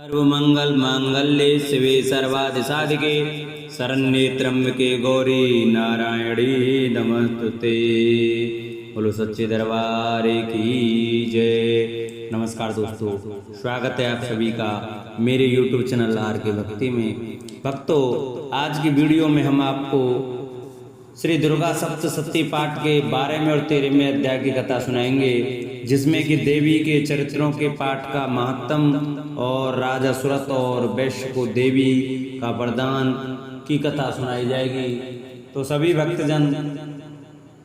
सर्वमंगल मांगल्ये शिवे सर्वादि साधिके शरण्ये त्र्यंबके गौरी नारायणी नमस्तुते। बोलो सच्चे दरबार की जय। नमस्कार दोस्तों, स्वागत है आप सभी का मेरे YouTube चैनल आर के भक्ति में। भक्तों, आज की वीडियो में हम आपको श्री दुर्गा सप्तशती पाठ के 12वें और 13वें अध्याय की कथा सुनाएंगे, जिसमें कि देवी के चरित्रों के पाठ का महत्तम और राजा सुरत और वैश्य को देवी का वरदान की कथा सुनाई जाएगी। तो सभी भक्तजन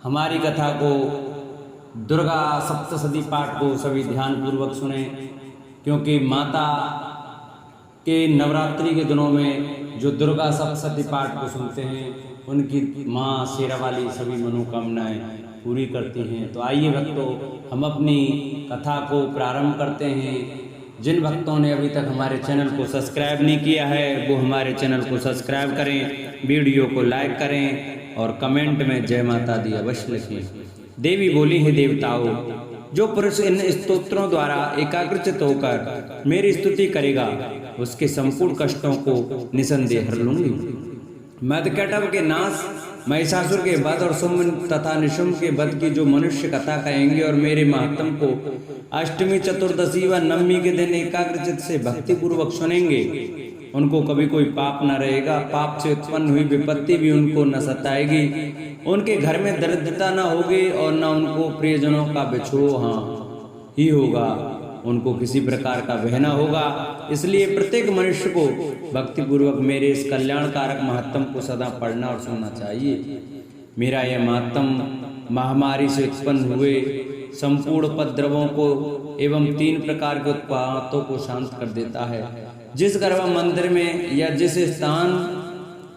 हमारी कथा को, दुर्गा सप्तशती पाठ को सभी ध्यान पूर्वक सुने, क्योंकि माता के नवरात्रि के दिनों में जो दुर्गा सप्तशती पाठ को सुनते हैं उनकी माँ शेरावाली सभी मनोकामनाएं पूरी करती हैं। तो आइए भक्तों, हम अपनी कथा को प्रारंभ करते हैं। जिन भक्तों ने अभी तक हमारे चैनल को सब्सक्राइब नहीं किया है वो हमारे चैनल को सब्सक्राइब करें, वीडियो को लाइक करें और कमेंट में जय माता दी अवश्य लिखें। देवी बोली है, देवताओं, जो पुरुष इन स्तोत्रों द्वारा एकाग्रचित होकर मेरी स्तुति करेगा उसके संपूर्ण कष्टों को निसंदेह हर लूंगी। मधुकैटभ के नाश, महिषासुर के वध और शुंभ तथा निशुंभ के वध की जो मनुष्य कथा कहेंगे और मेरे महात्म को अष्टमी, चतुर्दशी व नवमी के दिन एकाग्रचित से भक्ति पूर्वक सुनेंगे, उनको कभी कोई पाप न रहेगा। पाप से उत्पन्न हुई विपत्ति भी उनको न सताएगी। उनके घर में दरिद्रता न होगी और न उनको प्रियजनों का बिछोह ही होगा। उनको किसी प्रकार का भय न होगा। इसलिए प्रत्येक मनुष्य को भक्ति पूर्वक मेरे इस कल्याणकारक महात्म को सदा पढ़ना और सुनना चाहिए। मेरा यह महात्म महामारी से उत्पन्न हुए संपूर्ण उपद्रवों को एवं 3 प्रकार के उत्पातों को शांत कर देता है। जिस गर्भ मंदिर में या जिस स्थान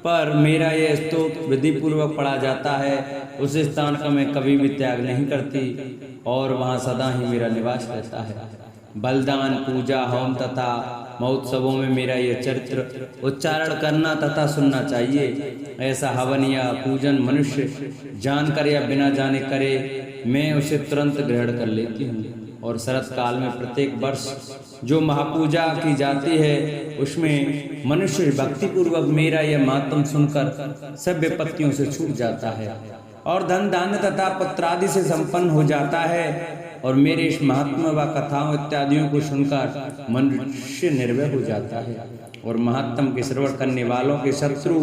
पर मेरा यह स्तोत्र विधि पूर्वक पढ़ा जाता है उस स्थान का मैं कभी भी त्याग नहीं करती और वहाँ सदा ही मेरा निवास रहता है। बलिदान, पूजा, होम तथा महोत्सवों में मेरा यह चरित्र उच्चारण करना तथा सुनना चाहिए। ऐसा हवन या पूजन मनुष्य जानकर या बिना जाने करे, मैं उसे तुरंत ग्रहण कर लेती हूँ। और शरत काल में प्रत्येक वर्ष जो महापूजा की जाती है उसमें मनुष्य भक्ति पूर्वक मेरा यह महात्म सुनकर सब विपत्तियों से छूट जाता है और धन धान्य तथा पुत्रादि से संपन्न हो जाता है। और मेरे इस महात्मा व कथाओं इत्यादियों को सुनकर मनुष्य निर्भय हो जाता है और महात्म के श्रवण करने वालों के शत्रु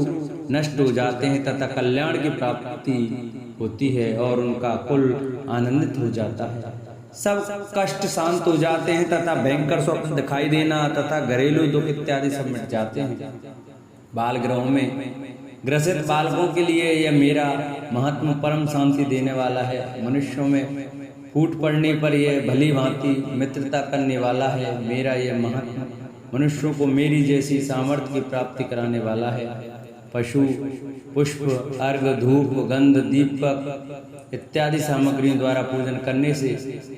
नष्ट हो जाते हैं तथा कल्याण की प्राप्ति होती है और उनका कुल आनंदित हो जाता है। सब कष्ट शांत हो जाते हैं तथा भयंकर स्वप्न दिखाई देना तथा घरेलू दुख इत्यादि सब मिट जाते हैं। बाल गृहों में ग्रसित बालकों के लिए यह मेरा महात्मा परम शांति देने वाला है। मनुष्यों में फूट पड़ने पर यह भली भांति मित्रता करने वाला है। मेरा यह महात्मा मनुष्यों को मेरी जैसी सामर्थ्य की प्राप्ति कराने वाला है। पशु, पुष्प, अर्घ, धूप, गंध, दीपक इत्यादि सामग्रियों द्वारा पूजन करने से,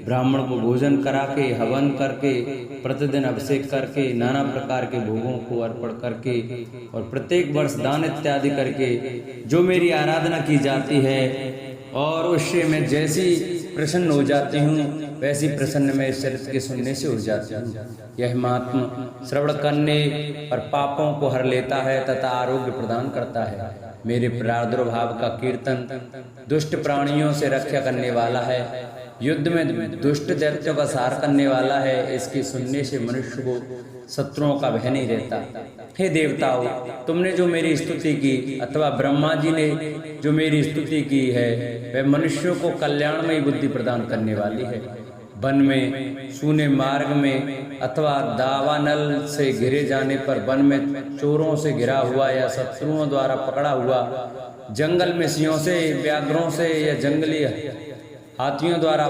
ब्राह्मण को भोजन करा के, हवन करके, प्रतिदिन अभिषेक करके, नाना प्रकार के भोगों को अर्पण करके और प्रत्येक वर्ष दान इत्यादि करके जो मेरी आराधना की जाती है और उससे मैं जैसी प्रसन्न हो जाती हूँ वैसी प्रसन्न मैं इस चरित्र के सुनने से हो जाती हूँ। यह महात्मा श्रवण करने पर पापों को हर लेता है तथा आरोग्य प्रदान करता है। मेरे प्रादुर्भाव का कीर्तन दुष्ट प्राणियों से रक्षा करने वाला है। युद्ध में दुष्ट दैत्यों का सार करने वाला है। इसके सुनने से मनुष्य को शत्रुओं का भय नहीं रहता। हे देवताओं, तुमने जो मेरी स्तुति की अथवा ब्रह्मा जी ने जो मेरी स्तुति की है वह मनुष्यों को कल्याणमयी बुद्धि प्रदान करने वाली है। वन में, सूने मार्ग में अथवा दावानल से घिरे जाने पर, वन में चोरों से घिरा हुआ या शत्रुओं द्वारा पकड़ा हुआ, जंगल में सिंहों से, व्याघ्रों से या जंगली हाथियों द्वारा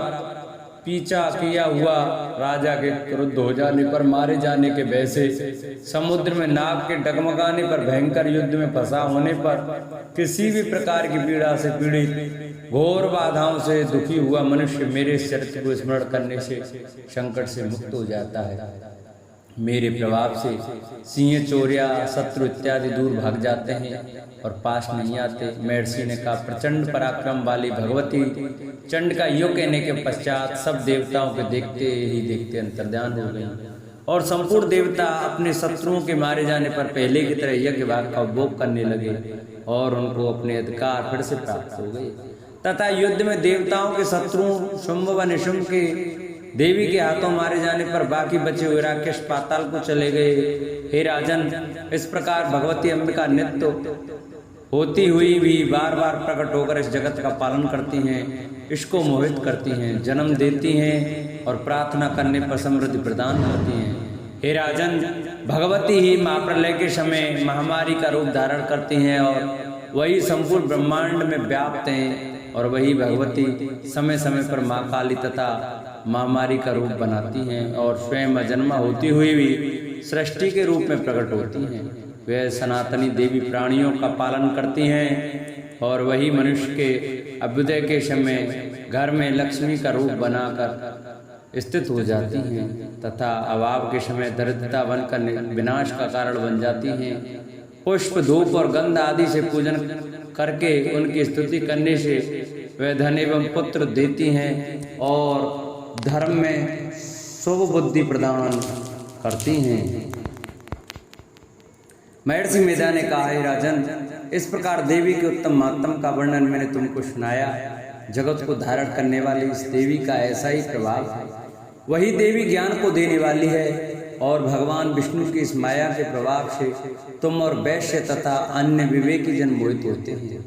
पीछा किया हुआ, राजा के क्रुद्ध हो जाने पर मारे जाने के भय से, समुद्र में नाग के डगमगाने पर, भयंकर युद्ध में फंसा होने पर, किसी भी प्रकार की पीड़ा से पीड़ित, घोर बाधाओं से दुखी हुआ मनुष्य मेरे चरित्र को स्मरण करने से संकट से मुक्त हो जाता है। मेरे प्रभाव से सिंह, चोरिया, शत्रु इत्यादि दूर भाग जाते हैं और पास नहीं आते। महर्षि ने कहा, प्रचंड पराक्रम वाली भगवती चंड का यो कहने के पश्चात सब देवताओं के देखते ही देखते अंतर्ध्यान हो गई और संपूर्ण देवता अपने शत्रुओं के मारे जाने पर पहले की तरह यज्ञ भाग का उपभोग करने लगे और उनको अपने अधिकार फिर से प्राप्त हो गए। तथा युद्ध में देवताओं के शत्रुओं शुंभ व निशुंभ के देवी के हाथों मारे जाने पर बाकी बचे हुए राक्षस पाताल को चले गए। हे राजन, इस प्रकार भगवती अंबिका नित्य होती हुई भी बार बार प्रकट होकर इस जगत का पालन करती हैं, इसको मोहित करती हैं, जन्म देती हैं और प्रार्थना करने पर समृद्धि प्रदान करती हैं। हे राजन, भगवती ही महाप्रलय के समय महामारी का रूप धारण करती हैं और वही संपूर्ण ब्रह्मांड में व्याप्त हैं और वही भगवती समय समय पर माँ काली तथा महामारी का रूप बनाती हैं और स्वयं अजन्मा होती हुई भी सृष्टि के रूप में प्रकट होती हैं। वे सनातनी देवी प्राणियों का पालन करती हैं और वही मनुष्य के अभ्युदय के समय घर में लक्ष्मी का रूप बनाकर स्थित हो जाती हैं तथा अभाव के समय दरिद्रता बनकर विनाश का कारण बन जाती हैं। पुष्प, धूप और गंध आदि से पूजन करके उनकी स्तुति करने से वे धन एवं पुत्र देती हैं और धर्म में शुभ बुद्धि प्रदान करती हैं। महर्षि मेधा ने कहा, हे राजन, इस प्रकार देवी के उत्तम महात्म का वर्णन मैंने तुमको सुनाया। जगत को धारण करने वाली इस देवी का ऐसा ही प्रभाव है। वही देवी ज्ञान को देने वाली है और भगवान विष्णु की इस माया के प्रभाव से तुम और वैश्य तथा अन्य विवेकी जन मोहित होते हैं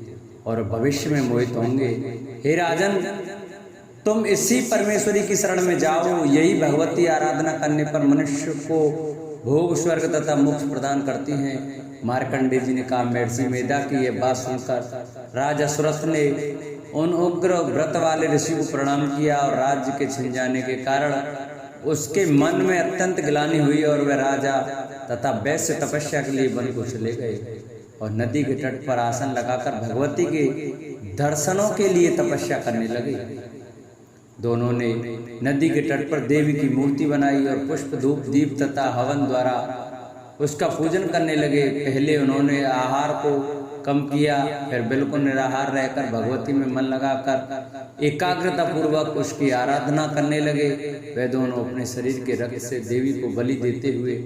और भविष्य में मोहित होंगे। हे राजन, तुम इसी परमेश्वरी की शरण में जाओ। यही भगवती आराधना करने पर मनुष्य को भोग, स्वर्ग तथा मोक्ष प्रदान करती हैं। मार्कंडेय जी ने कहा, महर्षि मेधा की यह बात सुनकर राजा सुरथ ने उन उग्र व्रत वाले ऋषि को प्रणाम किया और राज्य के छिन जाने के कारण उसके मन में अत्यंत ग्लानि हुई और वह राजा तथा वैश्य तपस्या के लिए वन को चले गए और नदी के तट पर आसन लगाकर भगवती के दर्शनों के लिए तपस्या करने लगे। दोनों ने नदी के तट पर देवी की मूर्ति बनाई और पुष्प, धूप, दीप तथा हवन द्वारा उसका पूजन करने लगे। पहले उन्होंने आहार को कम किया, फिर बिल्कुल निराहार रहकर भगवती में मन लगाकर एकाग्रता पूर्वक उसकी आराधना करने लगे। वे दोनों अपने शरीर के रक्त से देवी को बलि देते हुए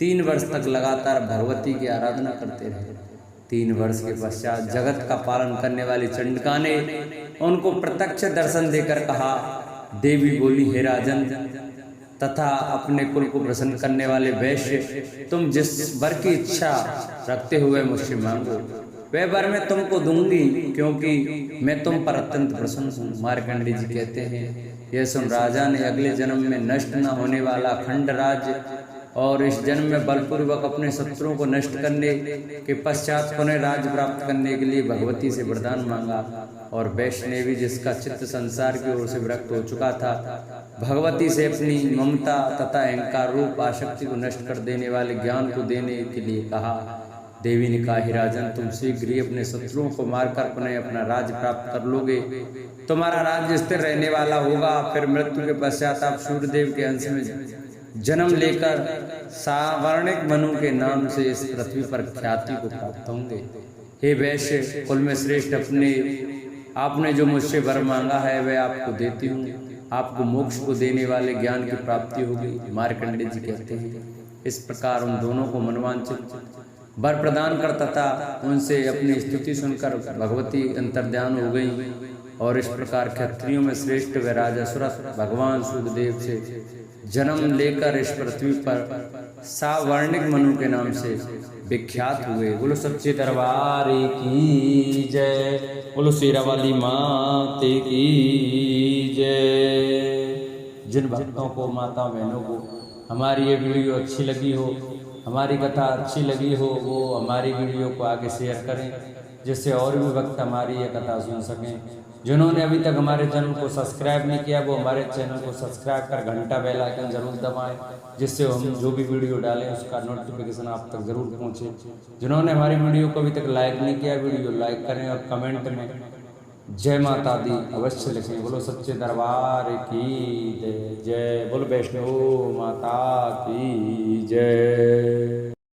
3 वर्ष तक लगातार भगवती की आराधना करते रहे। 3 वर्ष के पश्चात जगत का पालन करने वाली चंडिका ने उनको प्रत्यक्ष दर्शन देकर कहा, देवी बोली, हे राजन तथा अपने कुल को प्रसन्न करने वाले वैश्य, तुम जिस वर की इच्छा रखते हुए मुझसे मांगो, वह वर मैं तुमको दूंगी, क्योंकि मैं तुम पर अत्यंत प्रसन्न हूँ। मार्कंडेय जी कहते हैं, यह सुन राजा ने अगले जन्म में नष्ट न होने वाला खंड राज्य और इस जन्म में बलपूर्वक अपने शत्रुओं को नष्ट करने के पश्चात पुनः राज्य प्राप्त करने के लिए भगवती से वरदान मांगा। और वैश्य ने भी, जिसका चित्त संसार की ओर से विरक्त हो चुका था, भगवती से अपनी ममता तथा अहंकार रूप आसक्ति को नष्ट कर देने वाले ज्ञान को देने के लिए कहा। देवी ने कहा, हे राजन, तुम शीघ्र ही अपने शत्रुओं को मारकर पुनः अपना राज्य प्राप्त कर लोगे। तुम्हारा राज्य स्थिर रहने वाला होगा। फिर मृत्यु के पश्चात आप सूर्यदेव के अंश में जन्म लेकर सावर्णिक मनु के नाम से इस पृथ्वी पर ख्याति को प्राप्त होंगे। हे वैश्य कुल में श्रेष्ठ, आपने जो मुझसे वर मांगा है वह आपको देती हूँ। आपको मोक्ष को देने वाले ज्ञान की प्राप्ति होगी। मार्कंडेय जी कहते हैं, इस प्रकार उन दोनों को मनवांछित वर प्रदान कर तथा उनसे अपनी स्तुति सुनकर भगवती अंतर्ध्यान हो गई। और इस प्रकार क्षत्रियों में श्रेष्ठ व राजा सुरथ भगवान सूर्यदेव से जन्म लेकर इस पृथ्वी पर सावर्णिक मनु के नाम से विख्यात हुए। बोलो सच्चे दरबार की जय, बोलो शेरा वाली माते की जय। जिन भक्तों को, माता बहनों को हमारी ये वीडियो अच्छी लगी हो, हमारी कथा अच्छी लगी हो, वो हमारी वीडियो को आगे शेयर करें, जिससे और भी भक्त हमारी ये कथा सुन सकें। जिन्होंने अभी तक हमारे चैनल को सब्सक्राइब नहीं किया, वो हमारे चैनल को सब्सक्राइब कर घंटा बेल आइकन जरूर दबाएं, जिससे हम जो भी वीडियो डालें उसका नोटिफिकेशन आप तक जरूर पहुंचे। जिन्होंने हमारी वीडियो को अभी तक लाइक नहीं किया, वीडियो लाइक करें और कमेंट में जय माता दी अवश्य लिखें। बोलो सच्चे दरबार की जय। जय बोलो वैष्णो माता की जय।